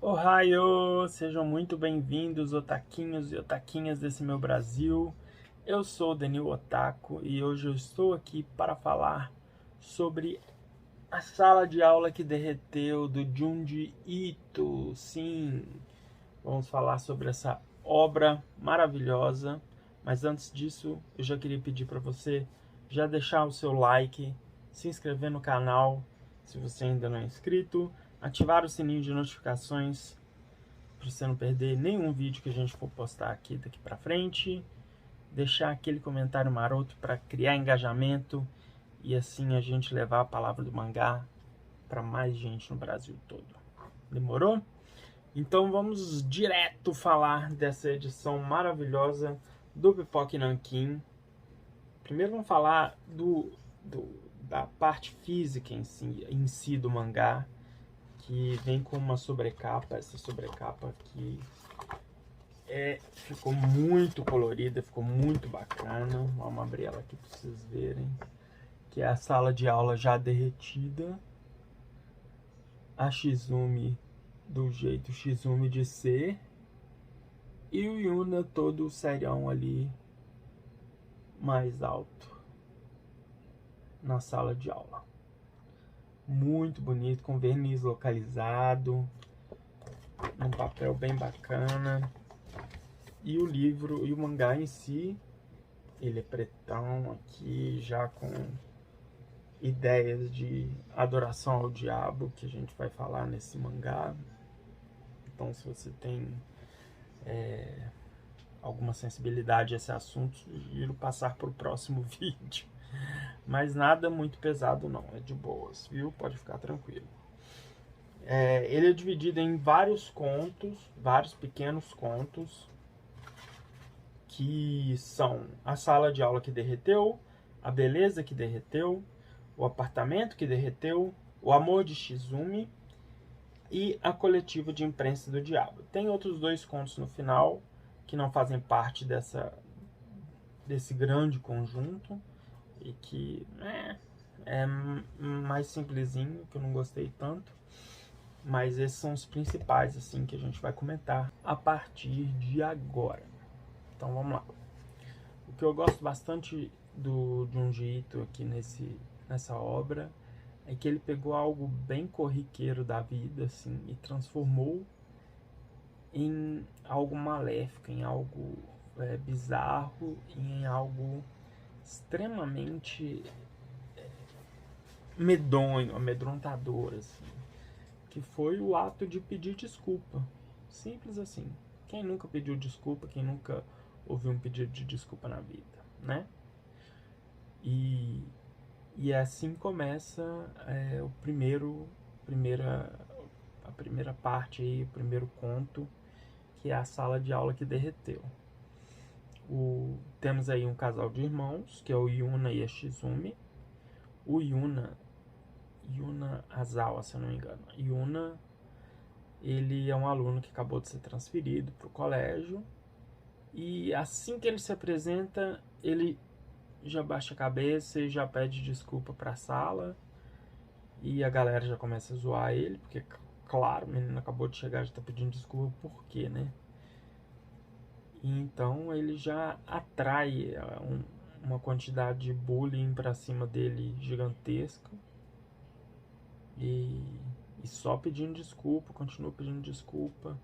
Ohayou! Sejam muito bem-vindos, otaquinhos e otaquinhas desse meu Brasil. Eu sou o Denil Otaku e hoje eu estou aqui para falar sobre a sala de aula que derreteu do Junji Ito. Sim, vamos falar sobre essa obra maravilhosa. Mas antes disso, eu já queria pedir para você já deixar o seu like, se inscrever no canal se você ainda não é inscrito, ativar o sininho de notificações para você não perder nenhum vídeo que a gente for postar aqui daqui para frente, deixar aquele comentário maroto para criar engajamento e assim a gente levar a palavra do mangá para mais gente no Brasil todo. Demorou? Então vamos direto falar dessa edição maravilhosa do Pipoque Nankin. Primeiro vamos falar da parte física em si do mangá, que vem com uma sobrecapa. Essa sobrecapa aqui ficou muito colorida, ficou muito bacana. Vamos abrir ela aqui para vocês verem. Que é a sala de aula já derretida. A Shizumi do jeito Shizumi de ser. E o Yuna todo serião ali, mais alto, na sala de aula. Muito bonito, com verniz localizado, num papel bem bacana. E o livro e o mangá em si, ele é pretão aqui, já com ideias de adoração ao diabo, que a gente vai falar nesse mangá. Então, se você tem alguma sensibilidade a esse assunto, sugiro passar para o próximo vídeo. Mas nada muito pesado não, é de boas, viu? Pode ficar tranquilo. Ele é dividido em vários contos, vários pequenos contos, que são a sala de aula que derreteu, a beleza que derreteu, o apartamento que derreteu, o amor de Shizumi e a coletiva de imprensa do diabo. Tem outros dois contos no final que não fazem parte desse grande conjunto e que é mais simplesinho, que eu não gostei tanto. Mas esses são os principais, assim, que a gente vai comentar a partir de agora. Então vamos lá. O que eu gosto bastante do Junji Ito aqui nessa obra é que ele pegou algo bem corriqueiro da vida, assim, e transformou em algo maléfico, em algo bizarro, e em algo extremamente medonho, amedrontador, assim, que foi o ato de pedir desculpa. Simples assim. Quem nunca pediu desculpa, quem nunca ouviu um pedido de desculpa na vida, né? E assim começa a primeira parte aí, o primeiro conto, que é a sala de aula que derreteu. Temos aí um casal de irmãos, que é o Yuna e a Shizumi. O Yuna Azawa, se eu não me engano. Yuna, ele é um aluno que acabou de ser transferido para o colégio. E assim que ele se apresenta, ele já baixa a cabeça e já pede desculpa para a sala. E a galera já começa a zoar ele, porque, claro, o menino acabou de chegar, já tá pedindo desculpa, por quê, né? E então ele já atrai uma quantidade de bullying para cima dele gigantesca. E só pedindo desculpa, continua pedindo desculpa.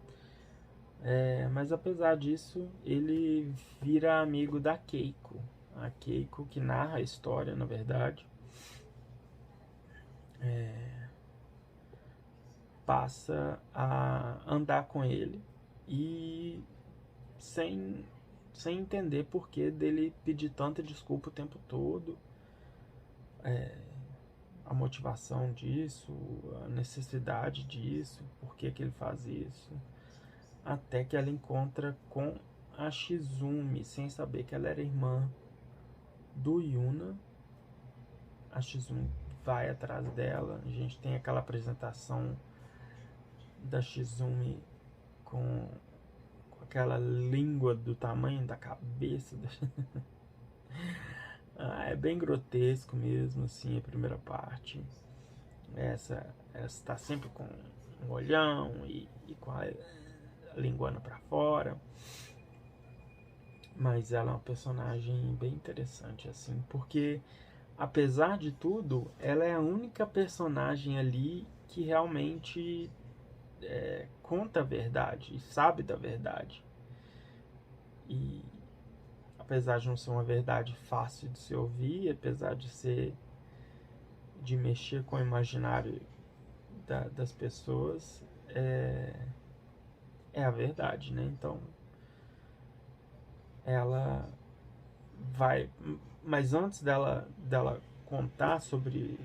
Mas apesar disso, ele vira amigo da Keiko. A Keiko que narra a história, na verdade. Passa a andar com ele e sem entender por que dele pedir tanta desculpa o tempo todo, a motivação disso, a necessidade disso, por que ele faz isso, até que ela encontra com a Shizumi, sem saber que ela era irmã do Yuna. A Shizumi vai atrás dela, a gente tem aquela apresentação da Shizumi com aquela língua do tamanho da cabeça. É bem grotesco mesmo, assim, a primeira parte. Essa está sempre com um olhão e com com a linguana pra fora. Mas ela é uma personagem bem interessante, assim, porque apesar de tudo, ela é a única personagem ali que realmente conta a verdade e sabe da verdade. E apesar de não ser uma verdade fácil de se ouvir, apesar de mexer com o imaginário das pessoas, é a verdade, né? Então ela vai, mas antes dela contar sobre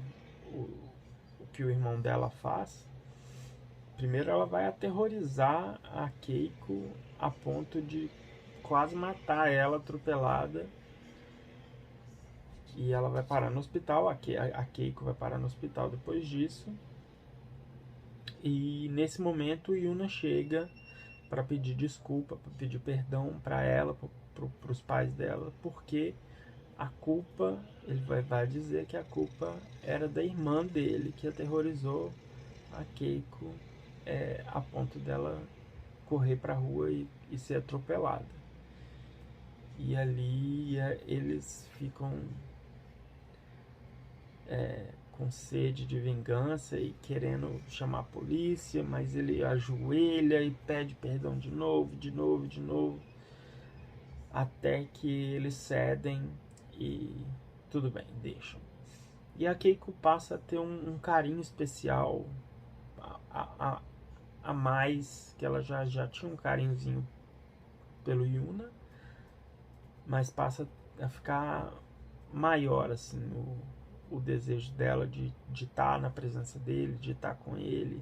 o que o irmão dela faz, primeiro ela vai aterrorizar a Keiko a ponto de quase matar ela atropelada. E ela vai parar no hospital, a Keiko vai parar no hospital depois disso. E nesse momento o Yuna chega para pedir desculpa, para pedir perdão para ela, para os pais dela, porque a culpa, ele vai dizer que a culpa era da irmã dele, que aterrorizou a Keiko a ponto dela correr para a rua e ser atropelada. E ali eles ficam com sede de vingança e querendo chamar a polícia, mas ele ajoelha e pede perdão de novo, de novo, de novo, até que eles cedem e tudo bem, deixam. E a Keiko passa a ter um carinho especial a mais, que ela já tinha um carinhozinho pelo Yuna, mas passa a ficar maior, assim, o desejo dela de estar na presença dele, de estar com ele.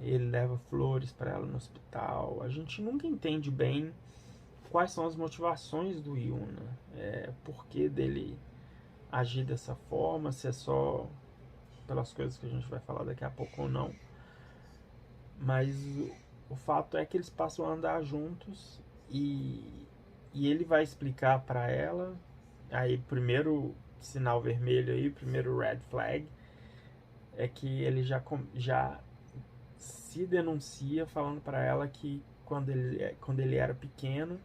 Ele leva flores para ela no hospital. A gente nunca entende bem quais são as motivações do Yuna, por que dele agir dessa forma, se é só pelas coisas que a gente vai falar daqui a pouco ou não. Mas o fato é que eles passam a andar juntos e ele vai explicar para ela. Aí, primeiro sinal vermelho aí, primeiro red flag, é que ele já se denuncia falando para ela que quando ele era pequeno,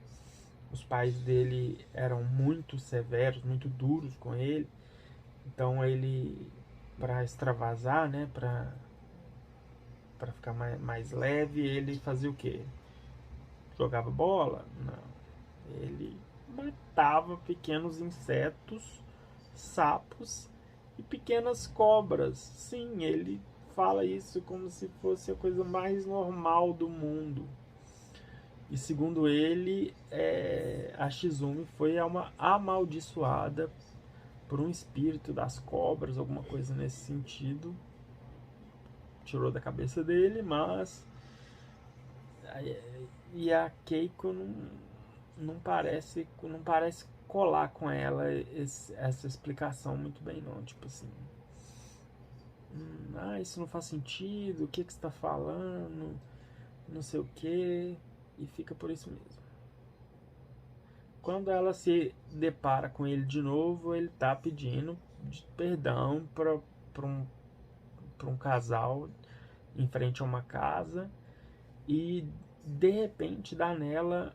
os pais dele eram muito severos, muito duros com ele. Então ele, para extravasar, né, para ficar mais leve, ele fazia o quê? Jogava bola? Não. Ele matava pequenos insetos, sapos e pequenas cobras. Sim, ele fala isso como se fosse a coisa mais normal do mundo. E segundo ele, a Shizumi foi uma amaldiçoada por um espírito das cobras, alguma coisa nesse sentido. Tirou da cabeça dele, mas e a Keiko não parece colar com ela essa explicação muito bem, não. Tipo assim, isso não faz sentido, o que você está falando, não sei o que, e fica por isso mesmo. Quando ela se depara com ele de novo, ele tá pedindo perdão para um casal em frente a uma casa, e de repente dá nela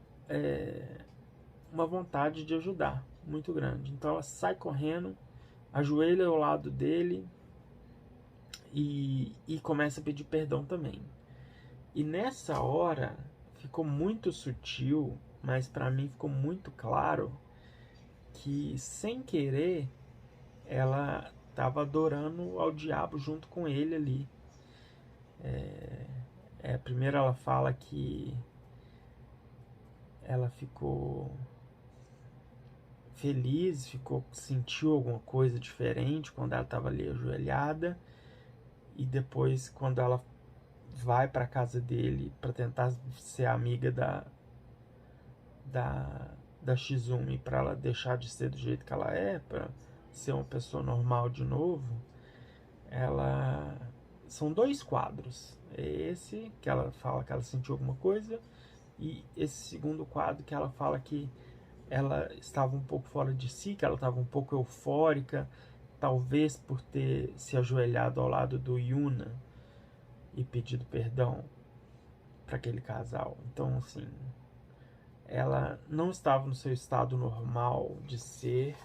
uma vontade de ajudar muito grande. Então ela sai correndo, ajoelha ao lado dele e começa a pedir perdão também. E nessa hora ficou muito sutil, mas para mim ficou muito claro que, sem querer, ela estava adorando ao diabo junto com ele ali. Primeiro ela fala que ela ficou feliz, sentiu alguma coisa diferente quando ela estava ali ajoelhada, e depois, quando ela vai para casa dele para tentar ser amiga da Shizumi, para ela deixar de ser do jeito que ela é, para ser uma pessoa normal de novo, são dois quadros. É esse que ela fala que ela sentiu alguma coisa, e esse segundo quadro que ela fala que ela estava um pouco fora de si, que ela estava um pouco eufórica, talvez por ter se ajoelhado ao lado do Yuna. e pedido perdão para aquele casal. Então, assim, ela não estava no seu estado normal de ser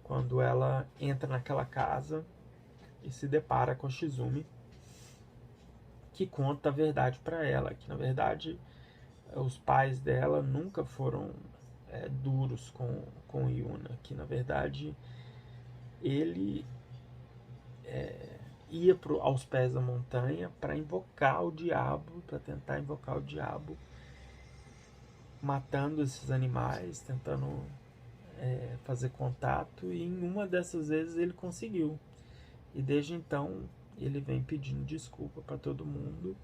quando ela entra naquela casa e se depara com a Shizumi, que conta a verdade para ela, que na verdade os pais dela nunca foram duros com Yuna, que na verdade ele ia aos pés da montanha para invocar o diabo, para tentar invocar o diabo, matando esses animais, tentando fazer contato, e em uma dessas vezes ele conseguiu. E desde então ele vem pedindo desculpa para todo mundo.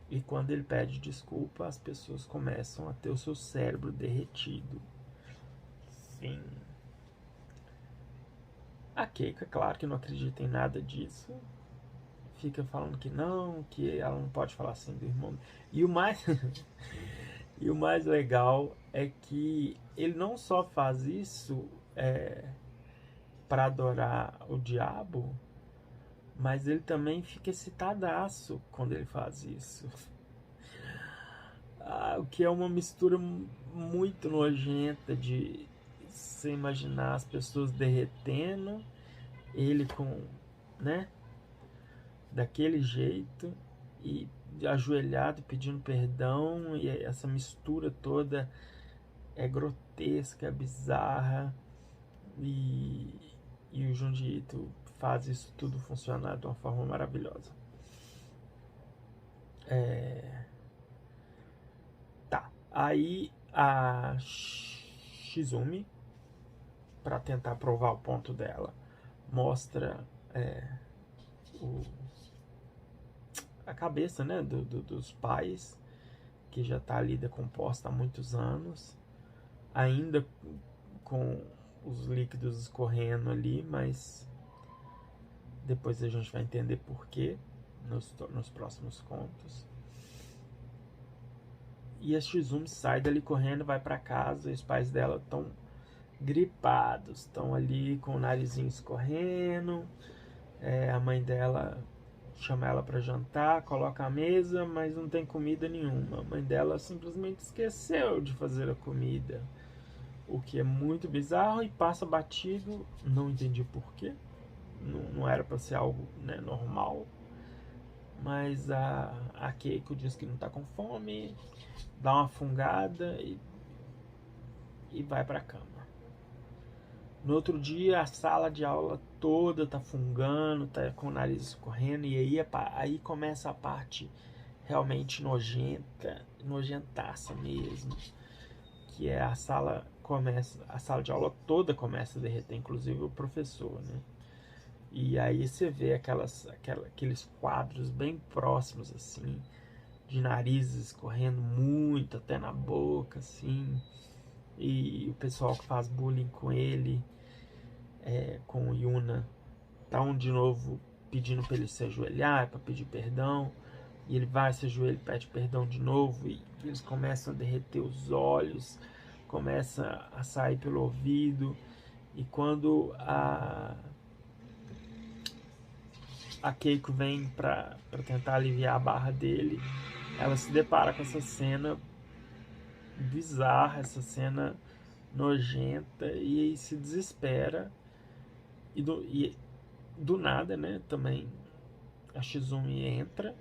E quando ele pede desculpa, as pessoas começam a ter o seu cérebro derretido. Sim. A Keiko, é claro que não acredita em nada disso. Fica falando que não, que ela não pode falar assim do irmão. E o mais, e o mais legal é que ele não só faz isso para adorar o diabo, mas ele também fica excitadaço quando ele faz isso. O que é uma mistura muito nojenta de você imaginar as pessoas derretendo, ele com, né, daquele jeito, e ajoelhado pedindo perdão, e essa mistura toda é grotesca, é bizarra, e o Junji Ito faz isso tudo funcionar de uma forma maravilhosa. Tá, aí a Shizumi, para tentar provar o ponto dela, mostra a cabeça, né, dos pais, que já está ali decomposta há muitos anos, ainda com os líquidos escorrendo ali, mas depois a gente vai entender porquê nos próximos contos. E a Shizumi sai dali correndo, vai para casa, e os pais dela estão gripados, estão ali com o narizinho escorrendo. A mãe dela chama ela para jantar, coloca a mesa, mas não tem comida nenhuma. A mãe dela simplesmente esqueceu de fazer a comida, o que é muito bizarro e passa batido. Não entendi porquê, não era para ser algo, né, normal. Mas a Keiko diz que não tá com fome, dá uma fungada e vai pra cama. No outro dia, a sala de aula toda tá fungando, tá com o nariz escorrendo, e aí começa a parte realmente nojentaça mesmo, que é a sala de aula toda começa a derreter, inclusive o professor, né? E aí você vê aqueles quadros bem próximos, assim, de narizes escorrendo muito até na boca, assim, e o pessoal que faz bullying com ele, com o Yuna, tá de novo pedindo para ele se ajoelhar, para pedir perdão, e ele vai, se ajoelha, pede perdão de novo, e eles começam a derreter os olhos, começa a sair pelo ouvido, e quando a Keiko vem para tentar aliviar a barra dele, ela se depara com essa cena bizarra, essa cena nojenta, e aí se desespera, e do nada, né, também a Shizumi entra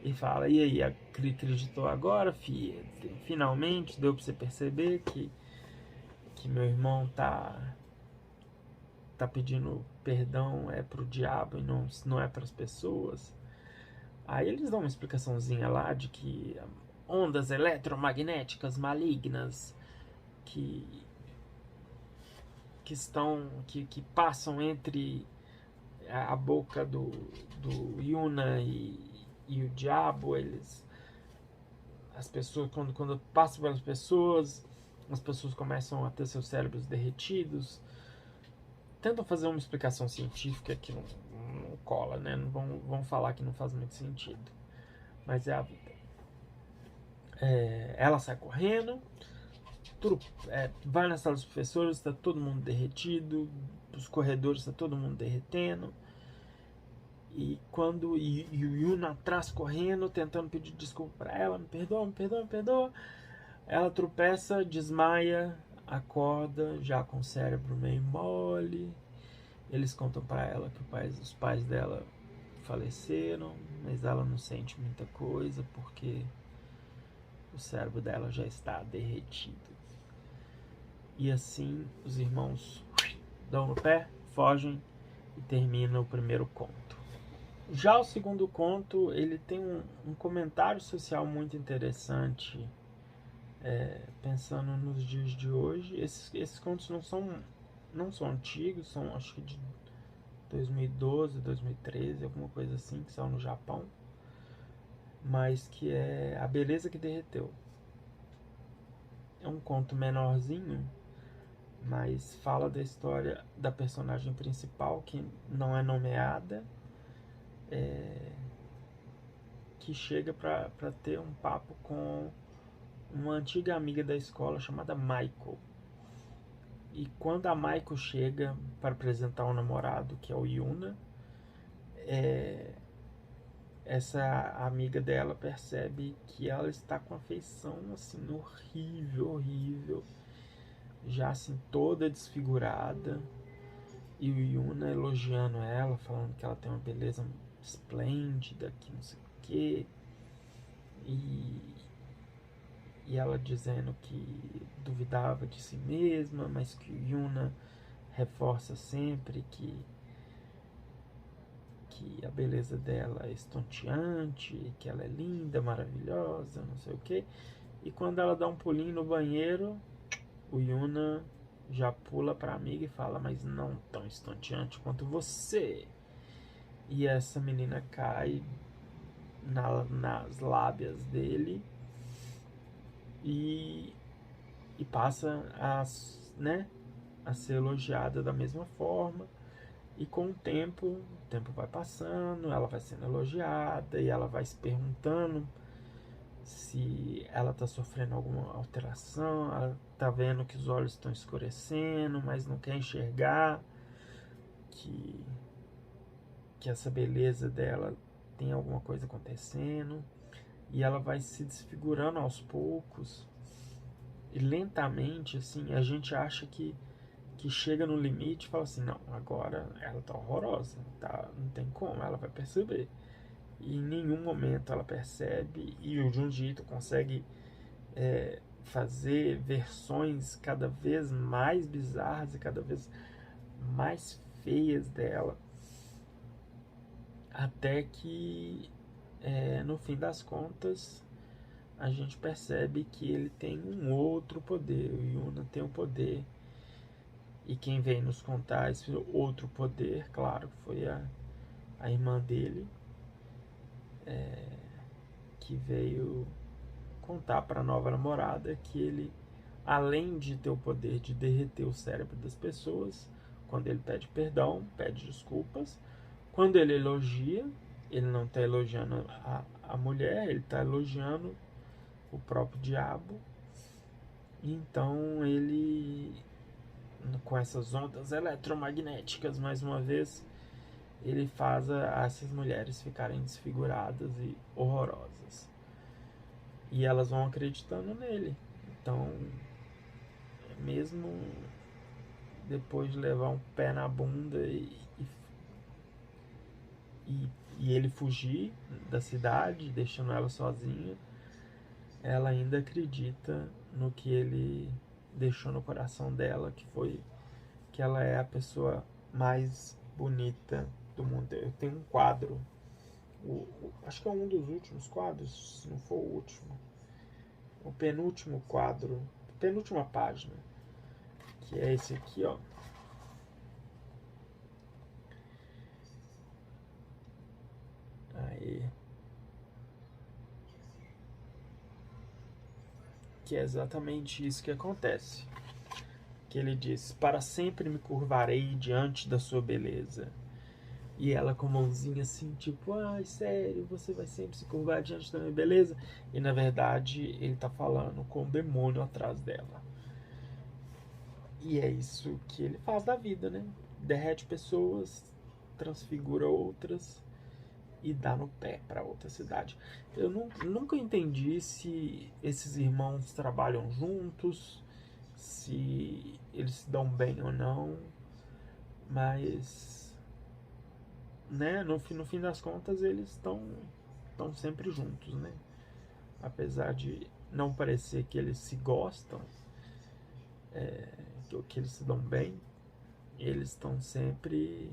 e fala: e aí, acreditou agora, filha? Finalmente deu pra você perceber que meu irmão tá pedindo perdão pro diabo e não é pras pessoas. Aí eles dão uma explicaçãozinha lá de que ondas eletromagnéticas malignas que passam entre a boca do Yuna e o diabo, as pessoas, quando passam pelas pessoas, as pessoas começam a ter seus cérebros derretidos. Tentam fazer uma explicação científica que não cola, né? Não vão falar que não faz muito sentido, mas é a vida. Ela sai correndo, vai na sala dos professores, está todo mundo derretido, os corredores está todo mundo derretendo, E quando o Yuna atrás correndo, tentando pedir desculpa pra ela, me perdoa, me perdoa, me perdoa. Ela tropeça, desmaia, acorda, já com o cérebro meio mole. Eles contam pra ela que os pais dela faleceram, mas ela não sente muita coisa porque o cérebro dela já está derretido. E assim os irmãos dão no pé, fogem e termina o primeiro conto. Já o segundo conto, ele tem um comentário social muito interessante, pensando nos dias de hoje. Esses contos não são antigos, são acho que de 2012, 2013, alguma coisa assim, que são no Japão, mas que é A Beleza que Derreteu. É um conto menorzinho, mas fala da história da personagem principal, que não é nomeada, que chega para ter um papo com uma antiga amiga da escola chamada Maiko. E quando a Maiko chega para apresentar um namorado, que é o Yuna, essa amiga dela percebe que ela está com a feição assim horrível, horrível, já assim toda desfigurada, e o Yuna elogiando ela, falando que ela tem uma beleza esplêndida, que não sei o que, e ela dizendo que duvidava de si mesma, mas que o Yuna reforça sempre que a beleza dela é estonteante, que ela é linda, maravilhosa, não sei o que. E quando ela dá um pulinho no banheiro, o Yuna já pula pra amiga e fala: mas não tão estonteante quanto você. E essa menina cai nas lábias dele e passa a ser elogiada da mesma forma. E com o tempo vai passando, ela vai sendo elogiada e ela vai se perguntando se ela está sofrendo alguma alteração. Ela está vendo que os olhos estão escurecendo, mas não quer enxergar que essa beleza dela tem alguma coisa acontecendo. E ela vai se desfigurando aos poucos. E lentamente, assim, a gente acha que chega no limite e fala assim: não, agora ela tá horrorosa, tá, não tem como, ela vai perceber. E em nenhum momento ela percebe, e o Junji Ito consegue fazer versões cada vez mais bizarras e cada vez mais feias dela, até que no fim das contas a gente percebe que ele tem um outro poder. O Yuna tem um poder, e quem vem nos contar esse outro poder, claro, foi a irmã dele, que veio contar para a nova namorada que ele, além de ter o poder de derreter o cérebro das pessoas, quando ele pede perdão, pede desculpas, quando ele elogia, ele não está elogiando a mulher, ele está elogiando o próprio diabo. Então ele, com essas ondas eletromagnéticas, mais uma vez, ele faz essas mulheres ficarem desfiguradas e horrorosas. E elas vão acreditando nele. Então, mesmo depois de levar um pé na bunda e ele fugir da cidade, deixando ela sozinha, ela ainda acredita no que ele deixou no coração dela, que foi que ela é a pessoa mais bonita do mundo. Eu tenho um quadro, acho que é um dos últimos quadros, se não for o último, o penúltimo quadro, penúltima página, que é esse aqui, ó. Aí, que é exatamente isso que acontece. Que ele diz: para sempre me curvarei diante da sua beleza. E ela com a mãozinha assim, tipo: ai, sério, você vai sempre se curvar diante da minha beleza? E na verdade ele tá falando com o demônio atrás dela. E é isso que ele faz da vida, né? Derrete pessoas, transfigura outras e dá no pé para outra cidade. Eu nunca entendi se esses irmãos trabalham juntos, se eles se dão bem ou não, mas, né, no fim das contas eles estão sempre juntos, né? Apesar de não parecer que eles se gostam, que eles se dão bem, eles estão sempre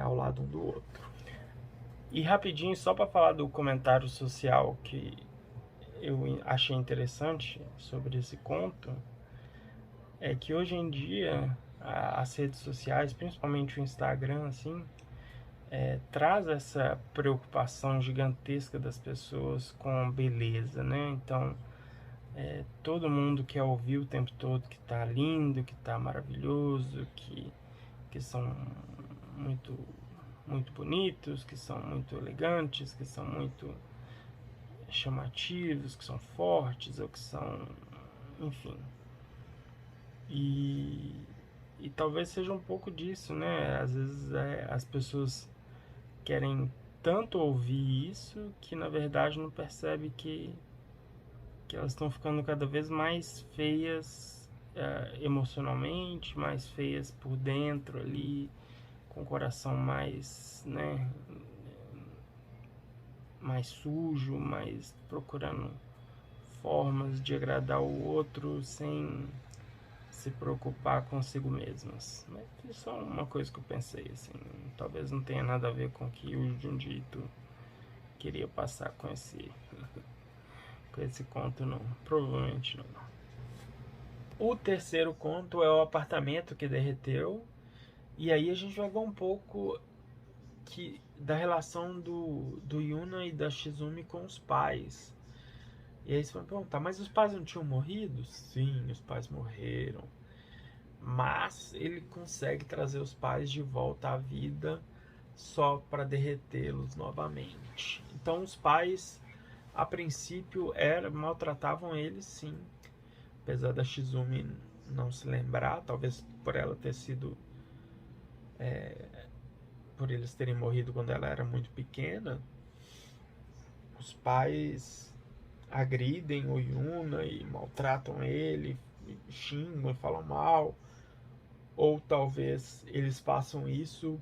ao lado um do outro. E rapidinho, só para falar do comentário social que eu achei interessante sobre esse conto, é que hoje em dia as redes sociais, principalmente o Instagram, assim, traz essa preocupação gigantesca das pessoas com beleza, né? Então, todo mundo quer ouvir o tempo todo que tá lindo, que tá maravilhoso, que são muito, muito bonitos, que são muito elegantes, que são muito chamativos, que são fortes, ou que são, enfim. E talvez seja um pouco disso, né? Às vezes as pessoas querem tanto ouvir isso que na verdade não percebe que elas estão ficando cada vez mais feias emocionalmente, mais feias por dentro ali, com o coração mais, né, mais sujo, mais procurando formas de agradar o outro sem se preocupar consigo mesmas. Mas é só uma coisa que eu pensei, assim, talvez não tenha nada a ver com o que o Junji Ito queria passar com esse conto, não. Provavelmente não. O terceiro conto é o apartamento que derreteu. E aí a gente vai ver um pouco da relação do Yuna e da Shizumi com os pais. E aí você vai perguntar, mas os pais não tinham morrido? Sim, os pais morreram. Mas ele consegue trazer os pais de volta à vida só para derretê-los novamente. Então os pais, a princípio, maltratavam eles, sim. Apesar da Shizumi não se lembrar, talvez por ela ter sido por eles terem morrido quando ela era muito pequena, os pais agridem o Yuna e maltratam ele, xingam e falam mal. Ou talvez eles façam isso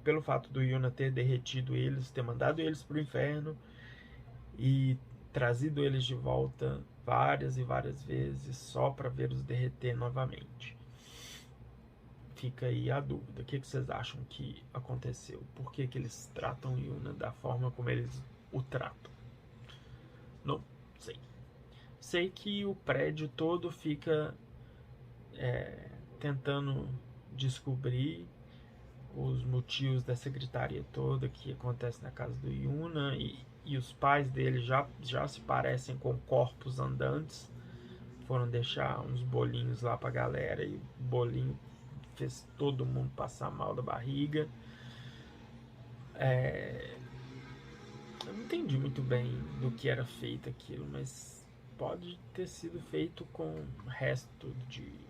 pelo fato do Yuna ter derretido eles, ter mandado eles pro inferno e trazido eles de volta várias e várias vezes só para vê-los derreter novamente. Fica aí a dúvida. O que vocês acham que aconteceu? Por que eles tratam Yuna da forma como eles o tratam? Não sei. Sei que o prédio todo fica tentando descobrir os motivos dessa gritaria toda que acontece na casa do Yuna, e os pais dele já se parecem com corpos andantes. Foram deixar uns bolinhos lá pra galera e o bolinho fez todo mundo passar mal da barriga. Eu não entendi muito bem do que era feito aquilo, mas pode ter sido feito com resto de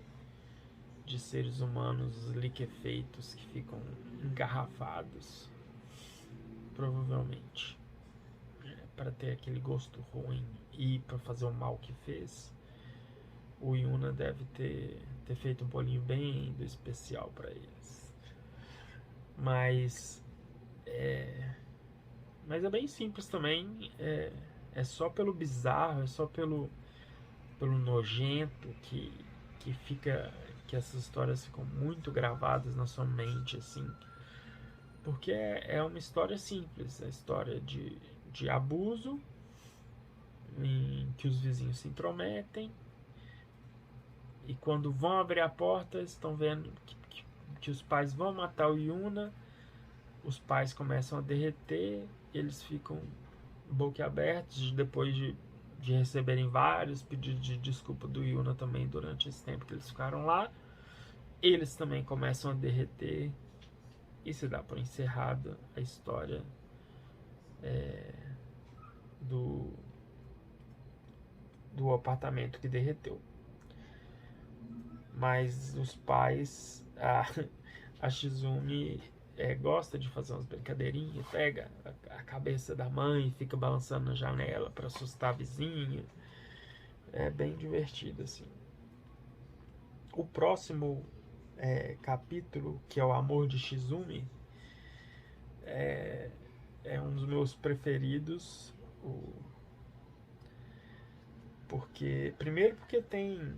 seres humanos liquefeitos que ficam engarrafados, provavelmente, para ter aquele gosto ruim e para fazer o mal que fez. O Yuna deve ter feito um bolinho bem especial para eles. Mas é bem simples também. É só pelo bizarro, é só pelo nojento que essas histórias ficam muito gravadas na sua mente, assim. Porque é uma história simples, é a história de abuso, em que os vizinhos se intrometem, e quando vão abrir a porta, estão vendo que os pais vão matar o Yuna, os pais começam a derreter, eles ficam boquiabertos depois de receberem vários pedidos de desculpa do Yuna também durante esse tempo que eles ficaram lá. Eles também começam a derreter e se dá por encerrada a história do apartamento que derreteu. Mas os pais, a Shizumi gosta de fazer umas brincadeirinhas, pega a cabeça da mãe e fica balançando na janela para assustar a vizinha. É bem divertido, assim. O próximo capítulo, que é o Amor de Shizumi, é um dos meus preferidos. Primeiro porque tem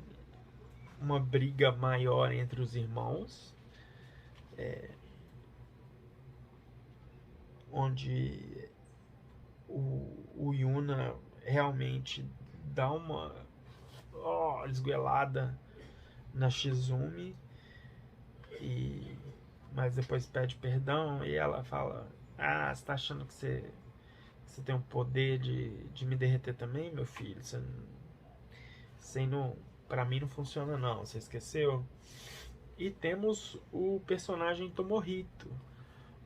uma briga maior entre os irmãos, onde o Yuna realmente dá uma esgoelada na Shizumi, mas depois pede perdão e ela fala: você tá achando que você tem o poder de me derreter também, meu filho? Pra mim não funciona não, você esqueceu? E temos o personagem Tomohito.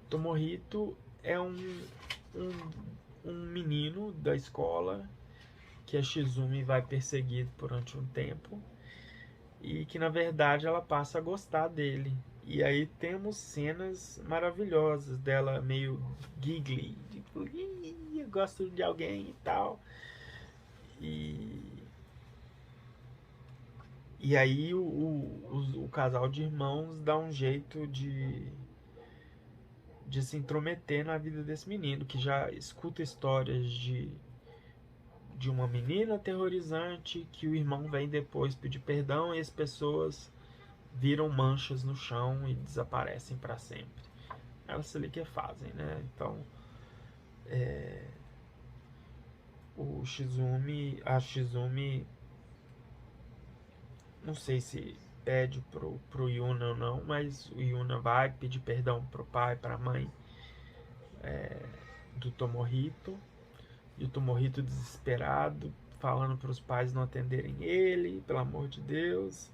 Tomohito é um menino da escola que a Shizumi vai perseguir durante um tempo e que na verdade ela passa a gostar dele. E aí temos cenas maravilhosas dela meio giggly, tipo, eu gosto de alguém e tal. E aí o casal de irmãos dá um jeito de se intrometer na vida desse menino, que já escuta histórias de uma menina aterrorizante, que o irmão vem depois pedir perdão e as pessoas viram manchas no chão e desaparecem para sempre. Elas ali que fazem, né? Então, a Shizumi, não sei se pede pro Yuna ou não, mas o Yuna vai pedir perdão pro pai, pra mãe do Tomohito, e o Tomohito desesperado, falando para os pais não atenderem ele, pelo amor de Deus,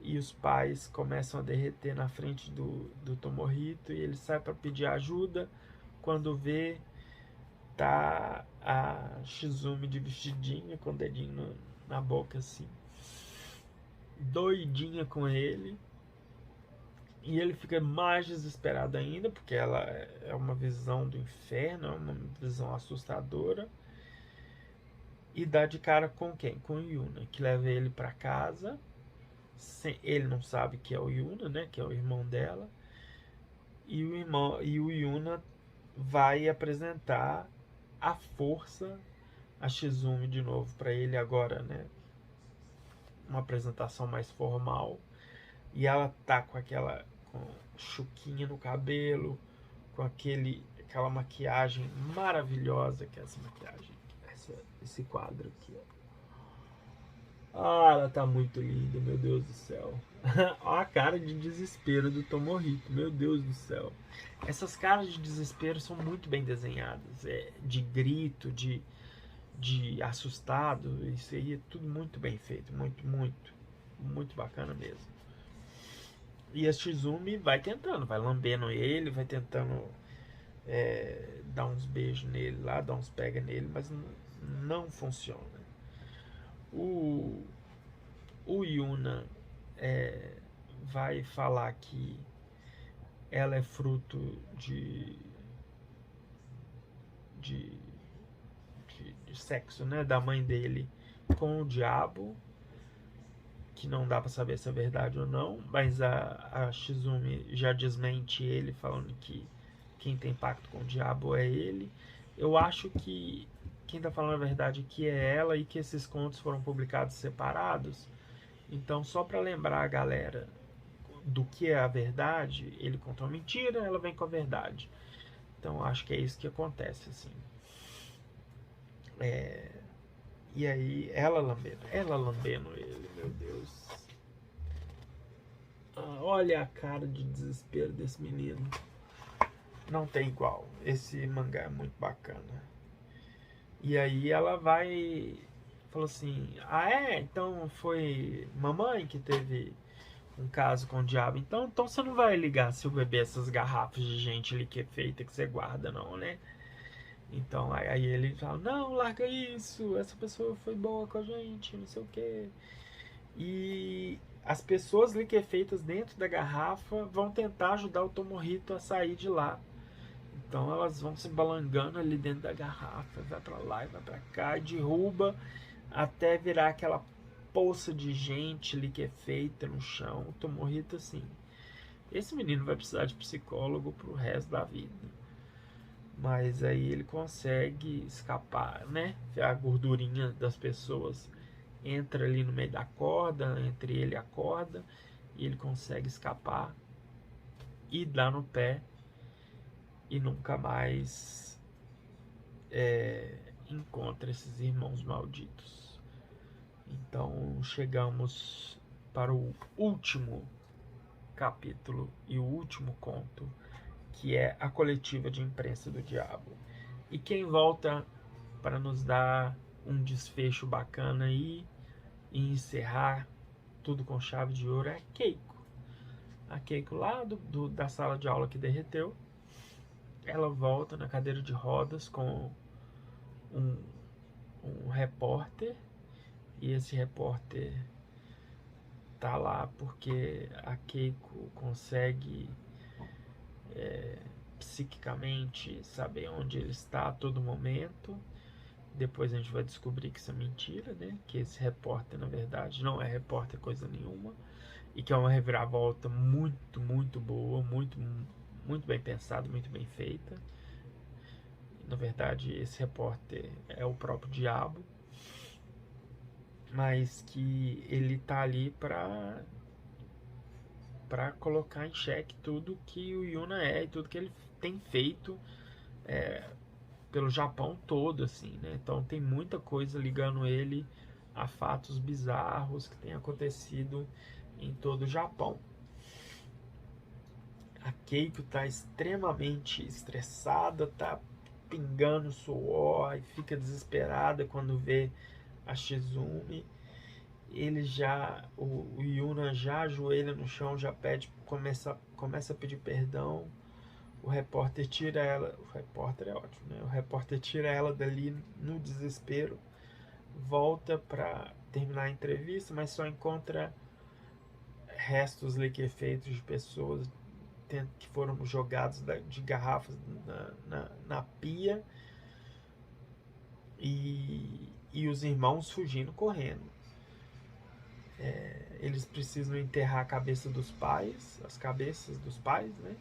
e os pais começam a derreter na frente do Tomohito, e ele sai para pedir ajuda, quando vê, tá a Shizumi de vestidinha, com o dedinho na boca assim, doidinha com ele, e ele fica mais desesperado ainda, porque ela é uma visão do inferno, é uma visão assustadora, e dá de cara com quem? Com o Yuna, que leva ele para casa. Ele não sabe que é o Yuna, né? Que é o irmão dela. E o Yuna vai apresentar a força, a Shizumi de novo para ele agora, né? Uma apresentação mais formal. E ela tá com chuquinha no cabelo, com aquela maquiagem maravilhosa, que é essa maquiagem, esse quadro aqui, ó. Ela tá muito linda, meu Deus do céu. Olha a cara de desespero do Tomohito, meu Deus do céu. Essas caras de desespero são muito bem desenhadas, de grito, de assustado, isso aí é tudo muito bem feito, muito bacana mesmo. E a Shizumi vai tentando, vai lambendo ele, vai tentando dar uns beijos nele lá, dar uns pega nele, mas não funciona. O Yuna vai falar que ela é fruto de sexo, né, da mãe dele com o diabo, que não dá pra saber se é verdade ou não, mas a Shizumi já desmente ele, falando que quem tem pacto com o diabo é ele. Eu acho que quem tá falando a verdade aqui é ela, e que esses contos foram publicados separados. Então, só para lembrar a galera do que é a verdade, ele conta uma mentira, ela vem com a verdade. Então, acho que é isso que acontece, assim. E aí, ela lambendo ele, meu Deus. Olha a cara de desespero desse menino. Não tem igual. Esse mangá é muito bacana. E aí ela falou assim: então foi mamãe que teve um caso com o diabo. Então você não vai ligar se eu beber essas garrafas de gente ali que é feita, que você guarda, não, né? Então aí ele fala: não, larga isso, essa pessoa foi boa com a gente, não sei o que. E as pessoas liquefeitas dentro da garrafa vão tentar ajudar o Tomohito a sair de lá. Então elas vão se balangando ali dentro da garrafa, vai pra lá e vai pra cá, e derruba até virar aquela poça de gente liquefeita no chão. O Tomohito, assim, esse menino vai precisar de psicólogo pro resto da vida. Mas aí ele consegue escapar, né? A gordurinha das pessoas entra ali no meio da corda, entre ele e a corda, e ele consegue escapar e dar no pé e nunca mais encontra esses irmãos malditos. Então chegamos para o último capítulo e o último conto, que é A Coletiva de Imprensa do Diabo. E quem volta para nos dar um desfecho bacana aí e encerrar tudo com chave de ouro é a Keiko. A Keiko lá da sala de aula que derreteu, ela volta na cadeira de rodas com um repórter, e esse repórter tá lá porque a Keiko consegue psiquicamente saber onde ele está a todo momento. Depois a gente vai descobrir que isso é mentira, né? Que esse repórter, na verdade, não é repórter coisa nenhuma. E que é uma reviravolta muito, muito boa, muito, muito bem pensada, muito bem feita. Na verdade, esse repórter é o próprio diabo. Mas que ele tá ali pra colocar em xeque tudo que o Yuna é e tudo que ele tem feito pelo Japão todo, assim, né? Então tem muita coisa ligando ele a fatos bizarros que tem acontecido em todo o Japão. A Keiko tá extremamente estressada, tá pingando suor e fica desesperada quando vê a Shizumi. O Yuna já ajoelha no chão, já começa a pedir perdão. O repórter tira ela, o repórter é ótimo, né? O repórter tira ela dali no desespero, volta para terminar a entrevista, mas só encontra restos liquefeitos de pessoas que foram jogados de garrafas na pia, e os irmãos fugindo, correndo. Eles precisam enterrar a cabeça dos pais, as cabeças dos pais, né?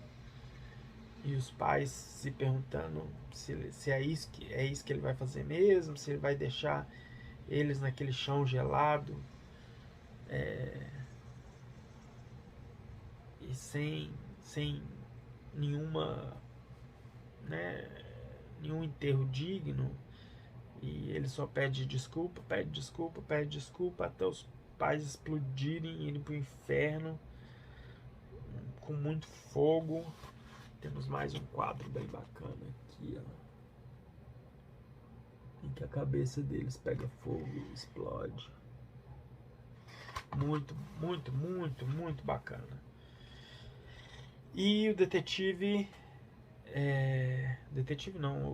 E os pais se perguntando se é isso que ele vai fazer mesmo, se ele vai deixar eles naquele chão gelado, e sem nenhuma, né, nenhum enterro digno. E ele só pede desculpa, até os pais explodirem e irem pro inferno com muito fogo. Temos mais um quadro bem bacana aqui, ó, em que a cabeça deles pega fogo e explode. Muito, muito, muito, muito bacana. E o detetive... detetive não,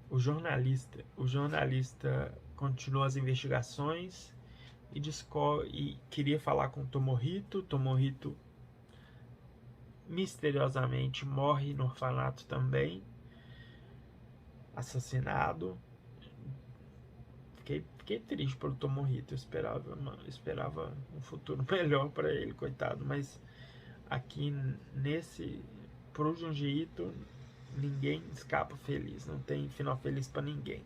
o jornalista. O jornalista continua as investigações e queria falar com o Tomohito. Tomohito misteriosamente morre no orfanato também, assassinado. Fiquei triste pelo Tomohito. Eu esperava um futuro melhor para ele, coitado. Mas aqui pro Junji Ito, ninguém escapa feliz. Não tem final feliz para ninguém.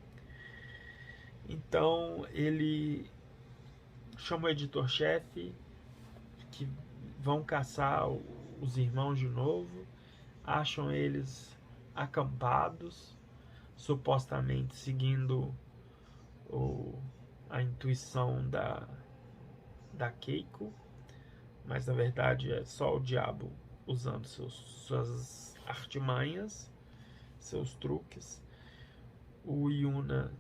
Então ele chama o editor-chefe, que vão caçar os irmãos de novo. Acham eles acampados, supostamente seguindo a intuição da Keiko, mas na verdade é só o diabo usando suas artimanhas, seus truques. O Yuna,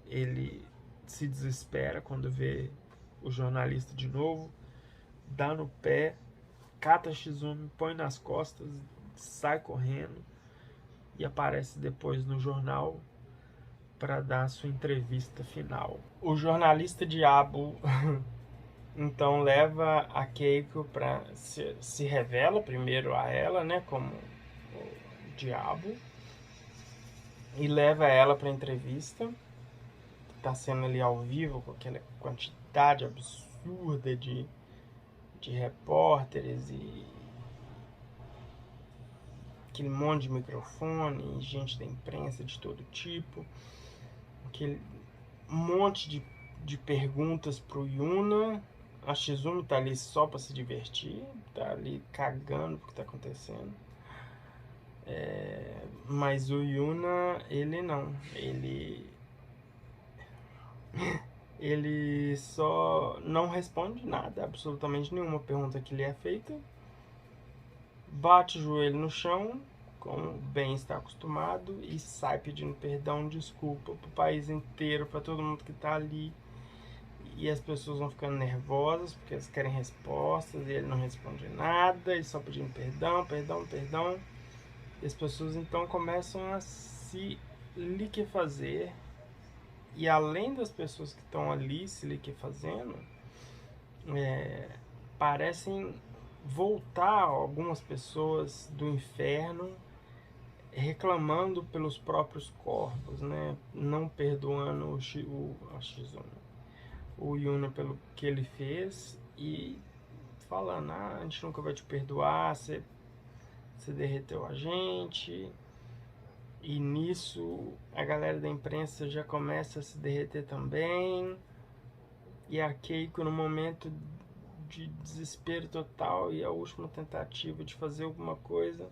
ele se desespera quando vê o jornalista de novo, dá no pé, cata a Shizumi, põe nas costas, sai correndo e aparece depois no jornal para dar a sua entrevista final. O jornalista diabo então leva a Keiko para se revela primeiro a ela, né, como o diabo, e leva ela para entrevista. Tá sendo ali ao vivo com aquela quantidade absurda de repórteres e aquele monte de microfone, gente da imprensa de todo tipo, aquele monte de perguntas pro Yuna. A Shizumi tá ali só pra se divertir, tá ali cagando pro que tá acontecendo. Mas o Yuna, ele não, ele só não responde nada, absolutamente nenhuma pergunta que lhe é feita. Bate o joelho no chão, como bem está acostumado, e sai pedindo perdão, desculpa pro país inteiro, para todo mundo que tá ali. E as pessoas vão ficando nervosas, porque elas querem respostas, e ele não responde nada, e só pedindo perdão, perdão, perdão. E as pessoas então começam a se liquefazer. E além das pessoas que estão ali se liquefazendo, parecem voltar algumas pessoas do inferno reclamando pelos próprios corpos, né? Não perdoando o Yuna pelo que ele fez e falando: a gente nunca vai te perdoar, você derreteu a gente. E nisso a galera da imprensa já começa a se derreter também. E a Keiko, no momento de desespero total e a última tentativa de fazer alguma coisa,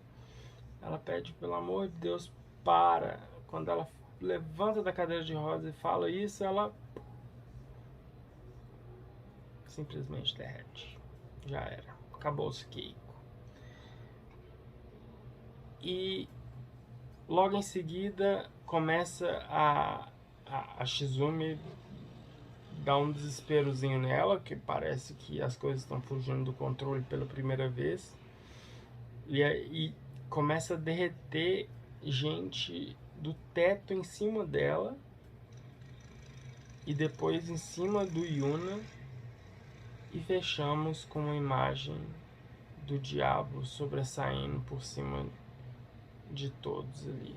ela pede: pelo amor de Deus, para. Quando ela levanta da cadeira de rodas e fala isso, ela simplesmente derrete. Já era. Acabou-se Keiko. E logo em seguida começa a Shizumi dar um desesperozinho nela, que parece que as coisas estão fugindo do controle pela primeira vez. E começa a derreter gente do teto em cima dela e depois em cima do Yuna. E fechamos com uma imagem do diabo sobressaindo por cima de todos ali.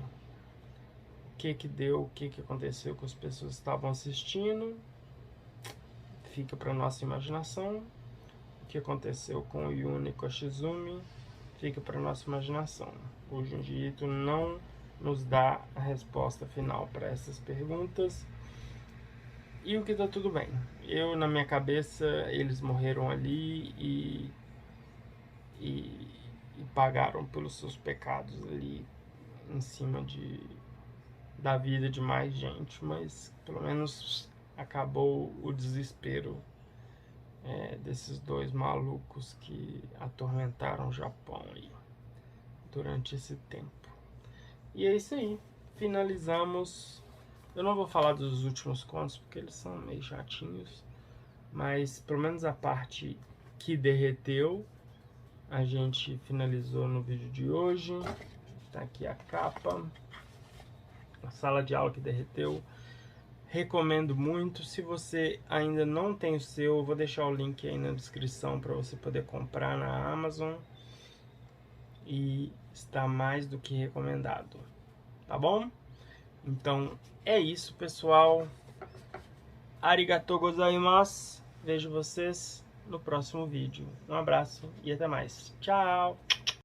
O que deu, o que aconteceu com as pessoas que estavam assistindo, fica para nossa imaginação. O que aconteceu com o Yuna e com a Shizumi, fica para nossa imaginação. O Junji Ito não nos dá a resposta final para essas perguntas. E o que tá tudo bem. Eu, na minha cabeça, eles morreram ali e pagaram pelos seus pecados ali em cima da vida de mais gente, mas pelo menos acabou o desespero desses dois malucos que atormentaram o Japão aí durante esse tempo. E é isso aí, finalizamos. Eu não vou falar dos últimos contos porque eles são meio chatinhos, mas pelo menos a parte que derreteu a gente finalizou no vídeo de hoje. Tá aqui a capa, a sala de aula que derreteu. Recomendo muito. Se você ainda não tem o seu, eu vou deixar o link aí na descrição para você poder comprar na Amazon. E está mais do que recomendado, tá bom? Então é isso, pessoal. Arigatou gozaimasu. Vejo vocês no próximo vídeo. Um abraço e até mais. Tchau!